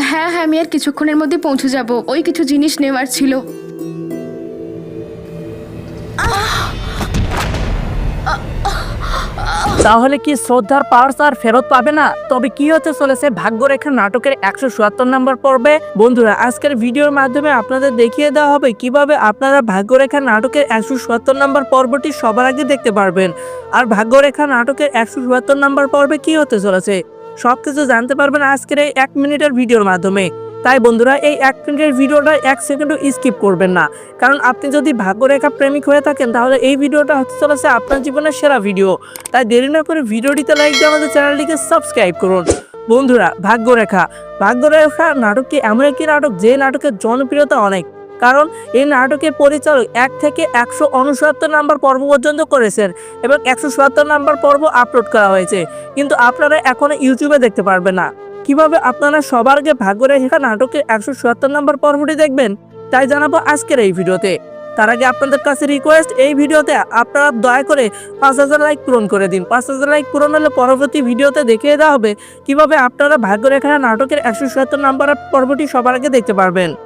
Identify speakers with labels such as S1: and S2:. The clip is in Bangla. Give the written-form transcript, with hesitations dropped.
S1: হ্যাঁ হ্যাঁ, আমি আর কিছুক্ষণের মধ্যে পৌঁছে যাব, ওই কিছু জিনিস নেওয়ার ছিল।
S2: তাহলে কি শ্রদ্ধার পার্স আর ফেরত পাবে না? তবে কি হতে চলেছে ভাগ্যরেখা নাটকের 177 নম্বর পর্বে? বন্ধুরা, আজকের ভিডিওর মাধ্যমে আপনাদের দেখিয়ে দেওয়া হবে কিভাবে আপনারা ভাগ্যরেখা নাটকের 177 নম্বর পর্বটি সবার আগে দেখতে পারবেন। আর ভাগ্যরেখা নাটকের 177 নম্বর পর্বে কি হতে চলেছে সবকিছু জানতে পারবেন আজকের এই 1 মিনিটের ভিডিওর মাধ্যমে। তাই বন্ধুরা, এই 1 মিনিটের ভিডিওটা 1 সেকেন্ডও স্কিপ করবেন না, কারণ আপনি যদি ভাগ্যরেখা প্রেমিক হয়ে থাকেন তাহলে এই ভিডিওটা হতে চলেছে আপনার জীবনের সেরা ভিডিও। তাই দেরি না করে ভিডিওটিতে লাইক দিয়ে আমাদের চ্যানেলটিকে সাবস্ক্রাইব করুন। বন্ধুরা, ভাগ্যরেখা নাটকটি এমন একটি নাটক যে নাটকের জনপ্রিয়তা অনেক, কারণ এই নাটকের পরিচালক 1 থেকে 169 নম্বর পর্ব পর্যন্ত করেছেন এবং 177 নম্বর পর্ব আপলোড করা হয়েছে, কিন্তু আপনারা এখনো ইউটিউবে দেখতে পারবেন না। কিভাবে আপনারা সবার আগে ভাগ্যরেখা নাটকের 177 নম্বর পর্বটি দেখবেন তাই জানাবো আজকের এই ভিডিওতে। তার আগে আপনাদের কাছে রিকোয়েস্ট, এই ভিডিওতে আপনারা দয়া করে 5000 লাইক পূরণ করে দিন। 5000 লাইক পূরণ হলে পরবর্তী ভিডিওতে দেখিয়ে দেওয়া হবে কিভাবে আপনারা ভাগ্যরেখা নাটকের 177 নম্বর পর্বটি সবার আগে দেখতে পারবেন।